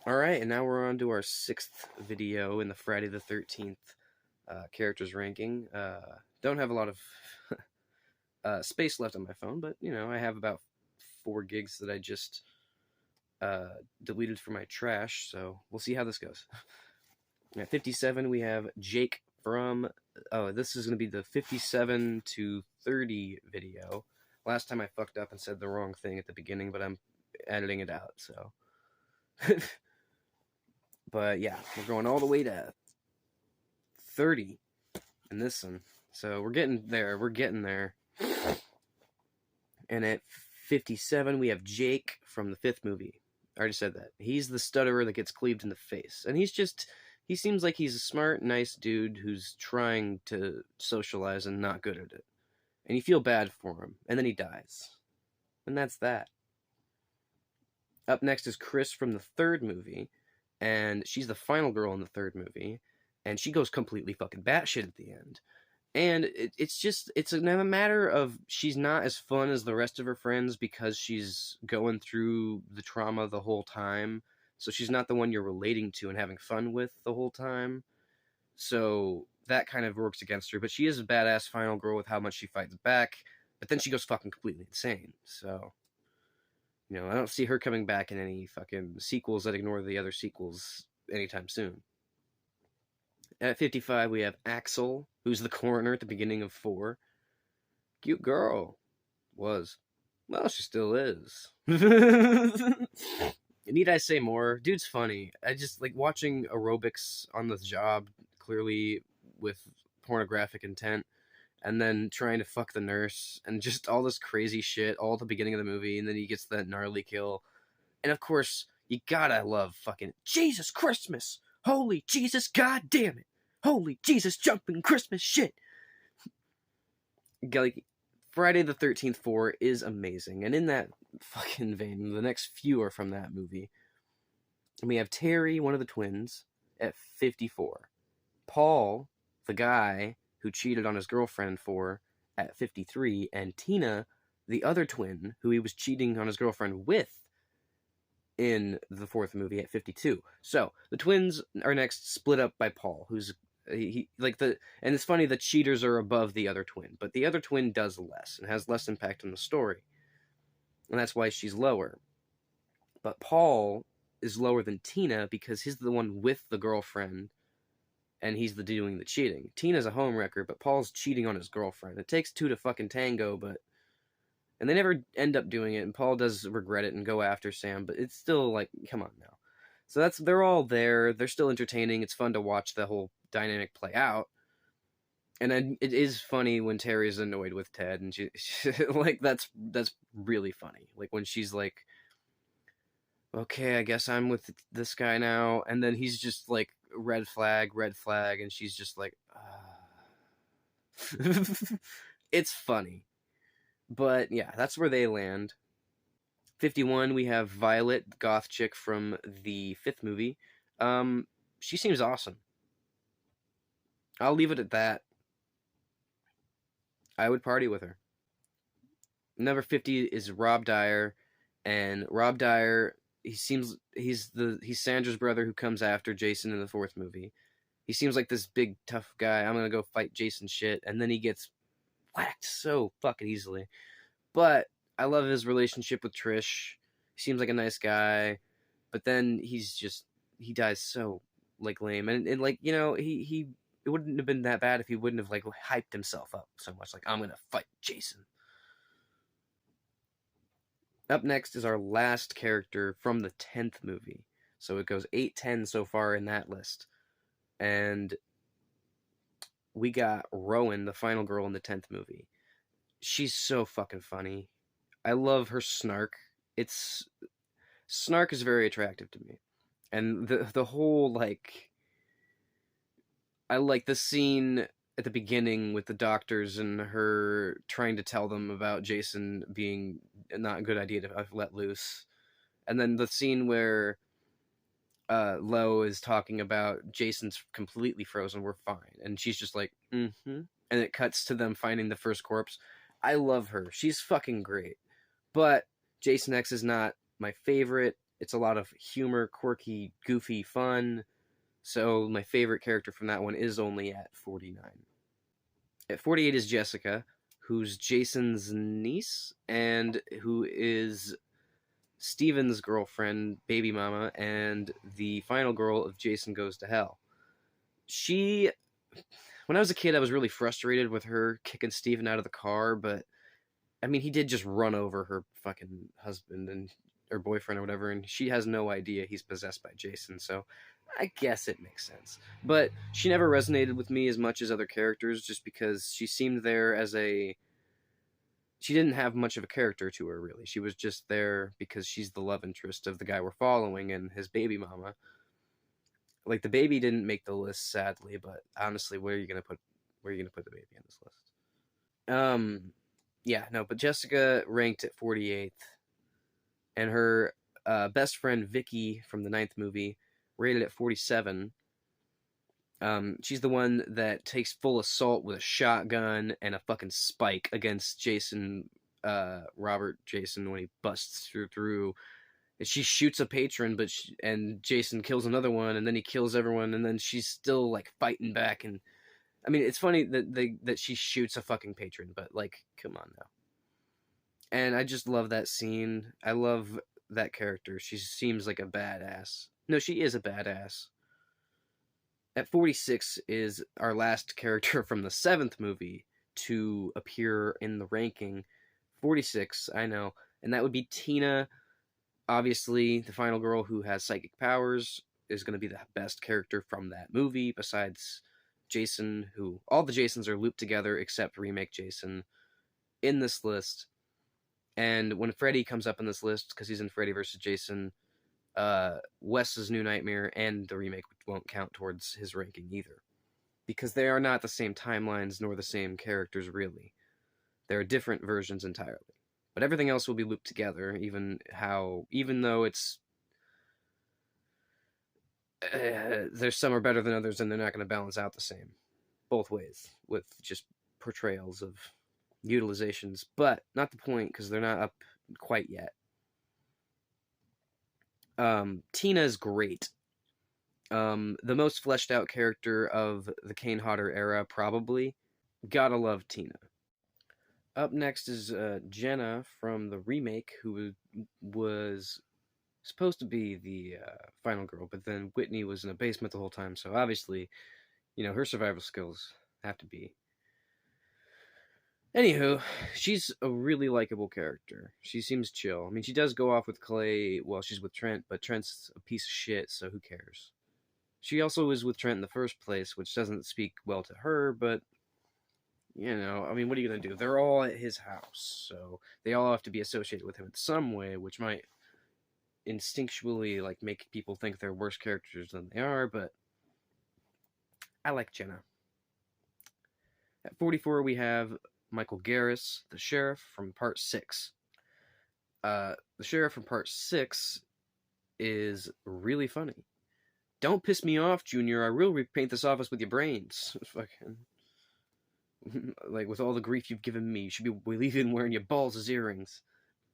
Alright, and now we're on to our 6th video in the Friday the 13th characters ranking. Don't have a lot of space left on my phone, but, you know, I have about 4 gigs that I just deleted from my trash, so we'll see how this goes. At 57, we have Jake from... Oh, this is going to be the 57 to 30 video. Last time I fucked up and said the wrong thing at the beginning, but I'm editing it out, so... But yeah, we're going all the way to 30 in this one. So we're getting there. We're getting there. And at 57, we have Jake from the 5th movie. I already said that. He's the stutterer that gets cleaved in the face. And he seems like he's a smart, nice dude who's trying to socialize and not good at it. And you feel bad for him. And then he dies. And that's that. Up next is Chris from the 3rd movie. And she's the final girl in the 3rd movie, and she goes completely fucking batshit at the end. And it's a matter of she's not as fun as the rest of her friends because she's going through the trauma the whole time. So she's not the one you're relating to and having fun with the whole time. So that kind of works against her. But she is a badass final girl with how much she fights back. But then she goes fucking completely insane. So... You know, I don't see her coming back in any fucking sequels that ignore the other sequels anytime soon. At 55, we have Axel, who's the coroner at the beginning of 4. Cute girl. Was. Well, she still is. Need I say more? Dude's funny. I just like watching aerobics on the job, clearly with pornographic intent. And then trying to fuck the nurse, and just all this crazy shit all at the beginning of the movie, and then he gets that gnarly kill. And of course, you gotta love fucking Jesus Christmas! Holy Jesus, god damn it! Holy Jesus jumping Christmas shit! Like, Friday the 13th 4 is amazing, and in that fucking vein, the next few are from that movie. And we have Terry, one of the twins, at 54. Paul, the guy who cheated on his girlfriend for, at 53, and Tina, the other twin, who he was cheating on his girlfriend with in the 4th movie, at 52. So, the twins are next split up by Paul, who's, and it's funny, the cheaters are above the other twin, but the other twin does less, and has less impact on the story. And that's why she's lower. But Paul is lower than Tina, because he's the one with the girlfriend, and he's the doing the cheating. Tina's a homewrecker, but Paul's cheating on his girlfriend. It takes 2 to fucking tango, but... And they never end up doing it, and Paul does regret it and go after Sam, but it's still like, come on now. So they're all there, they're still entertaining, it's fun to watch the whole dynamic play out. And then it is funny when Terry's annoyed with Ted, and she like, that's really funny. Like, when she's like, okay, I guess I'm with this guy now, and then he's just like, red flag, and she's just like, It's funny. But yeah, that's where they land. 51, we have Violet, goth chick from the 5th movie. She seems awesome. I'll leave it at that. I would party with her. Number 50 is Rob Dyer, and Rob Dyer, he's Sandra's brother who comes after Jason in the 4th movie. He seems like this big tough guy. I'm gonna go fight Jason shit, and then he gets whacked so fucking easily. But I love his relationship with Trish. He seems like a nice guy, but then he dies so like lame, and like, you know, it wouldn't have been that bad if he wouldn't have like hyped himself up so much. Like, I'm gonna fight Jason. Up next is our last character from the 10th movie. So it goes 8, 10 so far in that list. And we got Rowan, the final girl in the 10th movie. She's so fucking funny. I love her snark. Snark is very attractive to me. And the whole, like... I like the scene at the beginning with the doctors and her trying to tell them about Jason being not a good idea to let loose. And then the scene where Lo is talking about Jason's completely frozen, we're fine. And she's just like, mm-hmm. And it cuts to them finding the first corpse. I love her. She's fucking great. But Jason X is not my favorite. It's a lot of humor, quirky, goofy, fun. So my favorite character from that one is only at 49. At 48 is Jessica, who's Jason's niece and who is Steven's girlfriend, baby mama, and the final girl of Jason Goes to Hell. She, when I was a kid, I was really frustrated with her kicking Steven out of the car, but I mean, he did just run over her fucking husband and or boyfriend or whatever, and she has no idea he's possessed by Jason, so I guess it makes sense. But she never resonated with me as much as other characters just because she seemed there as a. She didn't have much of a character to her, really. She was just there because she's the love interest of the guy we're following and his baby mama. Like, the baby didn't make the list, sadly, but honestly, where are you gonna put the baby on this list? Yeah, no, but Jessica ranked at 48th, and her best friend Vicky from the ninth movie rated at 47. She's the one that takes full assault with a shotgun and a fucking spike against Jason, Robert Jason, when he busts through. And she shoots a patron, and Jason kills another one, and then he kills everyone, and then she's still like fighting back. And I mean, it's funny that she shoots a fucking patron, but like, come on now. And I just love that scene. I love that character. She seems like a badass. No, she is a badass. At 46 is our last character from the seventh movie to appear in the ranking. 46, I know. And that would be Tina. Obviously, the final girl who has psychic powers is going to be the best character from that movie, besides Jason, who all the Jasons are looped together except remake Jason in this list. And when Freddy comes up in this list, because he's in Freddy vs. Jason, Wes's New Nightmare and the remake won't count towards his ranking either. Because they are not the same timelines nor the same characters, really. They're different versions entirely. But everything else will be looped together, even though it's there's some are better than others, and they're not going to balance out the same both ways with just portrayals of utilizations. But not the point, because they're not up quite yet. Tina's great. The most fleshed out character of the Kane Hodder era, probably. Gotta love Tina. Up next is Jenna from the remake, who was supposed to be the final girl, but then Whitney was in a basement the whole time, so obviously, her survival skills have to be. Anywho, she's a really likable character. She seems chill. I mean, she does go off with Clay while she's with Trent, but Trent's a piece of shit, so who cares? She also is with Trent in the first place, which doesn't speak well to her, but I mean, what are you going to do? They're all at his house, so they all have to be associated with him in some way, which might instinctually, like, make people think they're worse characters than they are, but I like Jenna. At 44, we have Michael Garris, the sheriff from Part 6. The sheriff from Part 6 is really funny. Don't piss me off, Junior. I will repaint this office with your brains. Fucking... like, with all the grief you've given me, you should be leaving wearing your balls as earrings.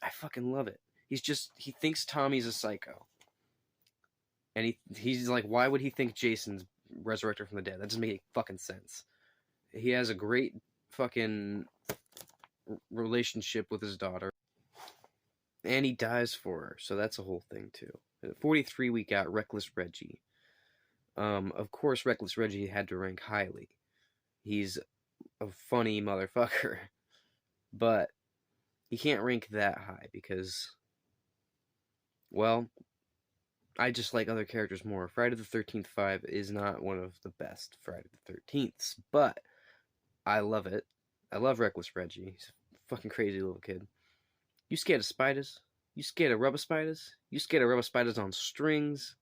I fucking love it. He thinks Tommy's a psycho. And he's like, why would he think Jason's resurrected from the dead? That doesn't make any fucking sense. He has a great fucking relationship with his daughter. And he dies for her, so that's a whole thing, too. At 43, we got Reckless Reggie. Of course, Reckless Reggie had to rank highly. He's a funny motherfucker. But he can't rank that high because, well, I just like other characters more. Friday the 13th 5 is not one of the best Friday the 13ths, but I love it. I love Reckless Reggie. He's a fucking crazy little kid. You scared of spiders? You scared of rubber spiders? You scared of rubber spiders on strings?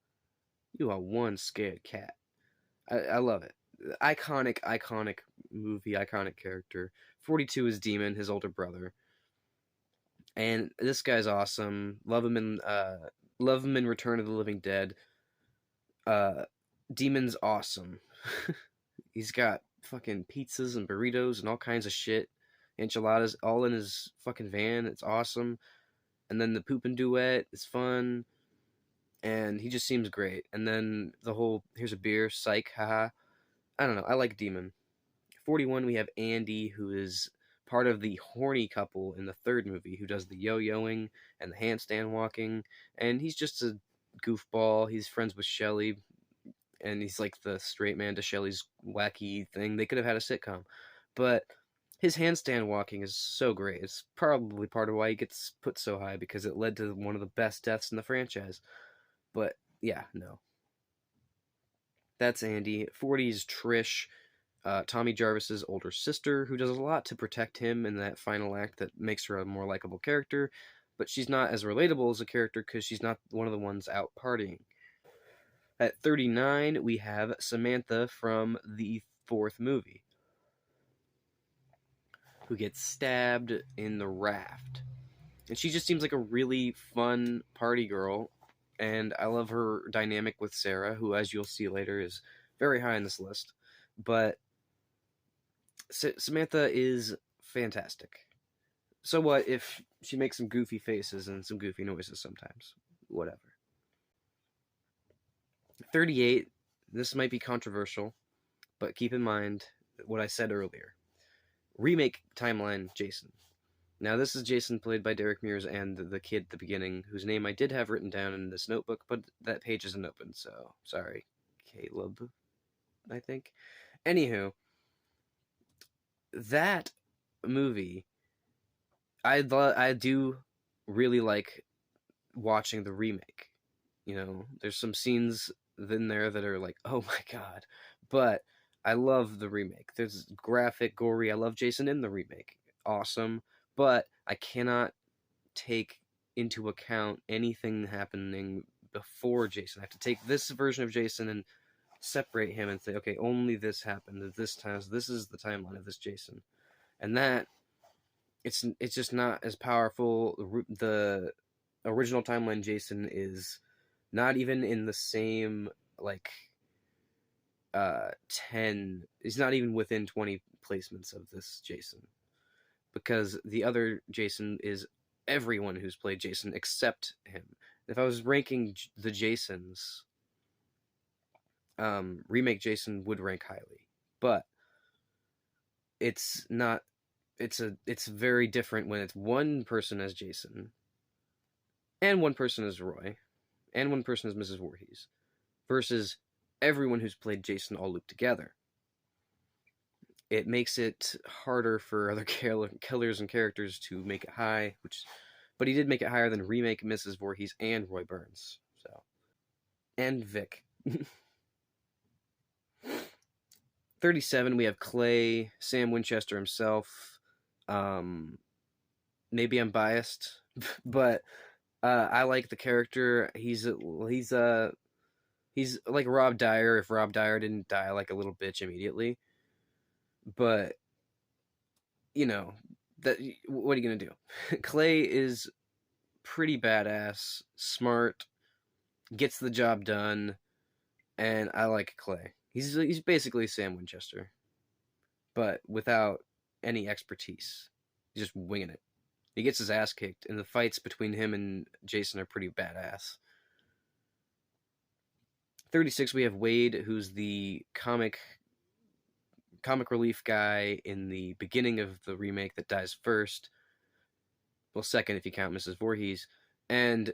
You are one scared cat. I love it. Iconic movie, iconic character. 42 is Demon, his older brother. And this guy's awesome. Love him in Return of the Living Dead. Demon's awesome. He's got fucking pizzas and burritos and all kinds of shit. Enchiladas all in his fucking van. It's awesome. And then the pooping duet is fun. and he just seems great. And then the whole here's a beer, psych, haha. I don't know. I like Demon. 41, we have Andy, who is part of the horny couple in the third movie, who does the yo-yoing and the handstand walking, and he's just a goofball. He's friends with Shelley, and he's like the straight man to Shelley's wacky thing. They could have had a sitcom, but his handstand walking is so great. It's probably part of why he gets put so high, because it led to one of the best deaths in the franchise. But yeah, no. That's Andy. 40 is Trish, Tommy Jarvis's older sister, who does a lot to protect him in that final act that makes her a more likable character, but she's not as relatable as a character because she's not one of the ones out partying. At 39, we have Samantha from the fourth movie, who gets stabbed in the raft. And she just seems like a really fun party girl, and I love her dynamic with Sarah, who, as you'll see later, is very high on this list. But Samantha is fantastic. So what if she makes some goofy faces and some goofy noises sometimes? Whatever. 38, this might be controversial, but keep in mind what I said earlier. Remake timeline Jason. Now, this is Jason played by Derek Mears and the kid at the beginning, whose name I did have written down in this notebook, but that page isn't open, so sorry. Caleb, I think. Anywho, that movie, I do really like watching the remake. You know, there's some scenes in there that are like, oh my god. But I love the remake. There's graphic, gory. I love Jason in the remake. Awesome. But I cannot take into account anything happening before Jason. I have to take this version of Jason and separate him and say, okay, only this happened at this time. So this is the timeline of this Jason. And that it's just not as powerful. The original timeline Jason is not even in the same like 10, he's not even within 20 placements of this Jason, because the other Jason is everyone who's played Jason except him. If I was ranking the Jasons, remake Jason would rank highly, but it's not. It's very different when it's one person as Jason and one person as Roy and one person as Mrs. Voorhees versus everyone who's played Jason all looped together. It makes it harder for other killers and characters to make it high, but he did make it higher than remake Mrs. Voorhees and Roy Burns. So, and Vic. 37, we have Clay, Sam Winchester himself. Maybe I'm biased, but I like the character. He's like Rob Dyer if Rob Dyer didn't die like a little bitch immediately. But you know, that what are you gonna do? Clay is pretty badass, smart, gets the job done, and I like Clay. He's basically Sam Winchester, but without any expertise. He's just winging it. He gets his ass kicked, and the fights between him and Jason are pretty badass. 36, we have Wade, who's the comic relief guy in the beginning of the remake that dies first. Well, second if you count Mrs. Voorhees. And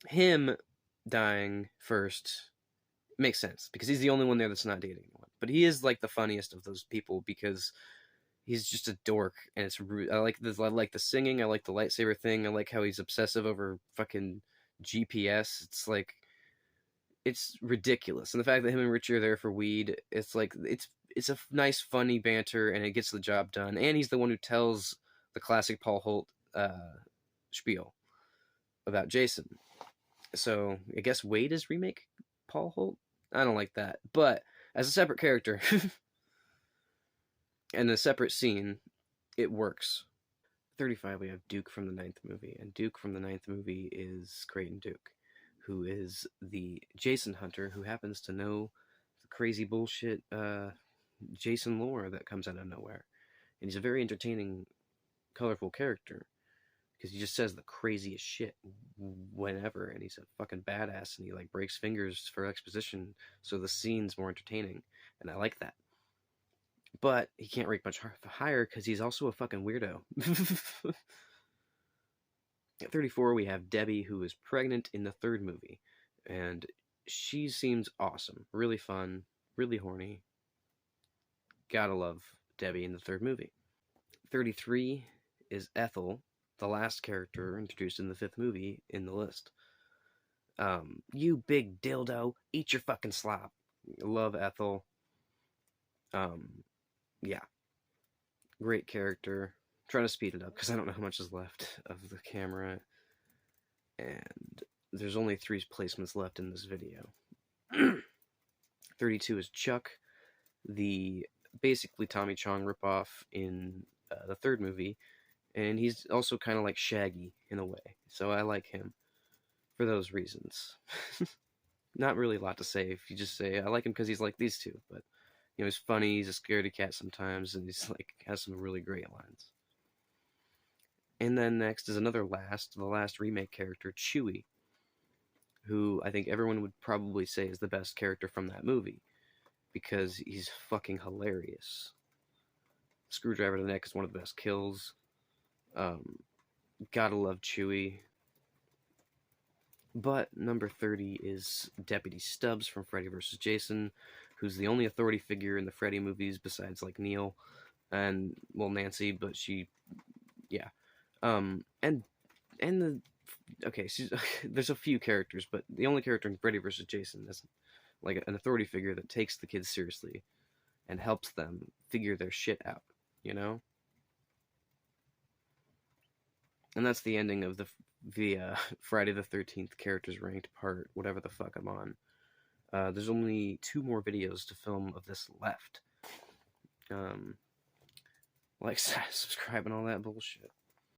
him dying first makes sense because he's the only one there that's not dating anyone. But he is like the funniest of those people because he's just a dork, and it's rude. I like the singing. I like the lightsaber thing. I like how he's obsessive over fucking GPS. It's like it's ridiculous, and the fact that him and Richie are there for weed, it's like it's a nice, funny banter, and it gets the job done. And he's the one who tells the classic Paul Holt spiel about Jason. So I guess Wade is remake Paul Holt. I don't like that, but as a separate character and a separate scene, it works. 35, we have Duke from the ninth movie, and Duke from the ninth movie is Creighton Duke, who is the Jason hunter who happens to know the crazy bullshit Jason lore that comes out of nowhere. And he's a very entertaining, colorful character. because he just says the craziest shit whenever, and he's a fucking badass, and he like breaks fingers for exposition, so the scene's more entertaining, and I like that. But he can't rank much higher because he's also a fucking weirdo. At 34, we have Debbie, who is pregnant in the third movie, and she seems awesome, really fun, really horny. Gotta love Debbie in the third movie. 33 is Ethel, the last character introduced in the fifth movie in the list. You big dildo, eat your fucking slop. Love Ethel. Yeah. Great character. I'm trying to speed it up because I don't know how much is left of the camera. And there's only 3 placements left in this video. 32 is Chuck, the basically Tommy Chong ripoff in the third movie, and he's also kind of like Shaggy in a way, so I like him for those reasons. Not really a lot to say if you just say I like him because he's like these two, but you know, he's funny, he's a scaredy cat sometimes, and he's like has some really great lines. And then next is the last remake character, Chewie, who I think everyone would probably say is the best character from that movie, because he's fucking hilarious. Screwdriver to the neck is one of the best kills. Gotta love Chewie. But number 30 is Deputy Stubbs from Freddy vs. Jason, who's the only authority figure in the Freddy movies besides like Neil and well Nancy, but she, yeah, there's a few characters, but the only character in Freddy vs. Jason is like an authority figure that takes the kids seriously and helps them figure their shit out, you know? And that's the ending of the Friday the 13th characters ranked part, whatever the fuck I'm on. There's only 2 more videos to film of this left. Like, subscribe, and all that bullshit.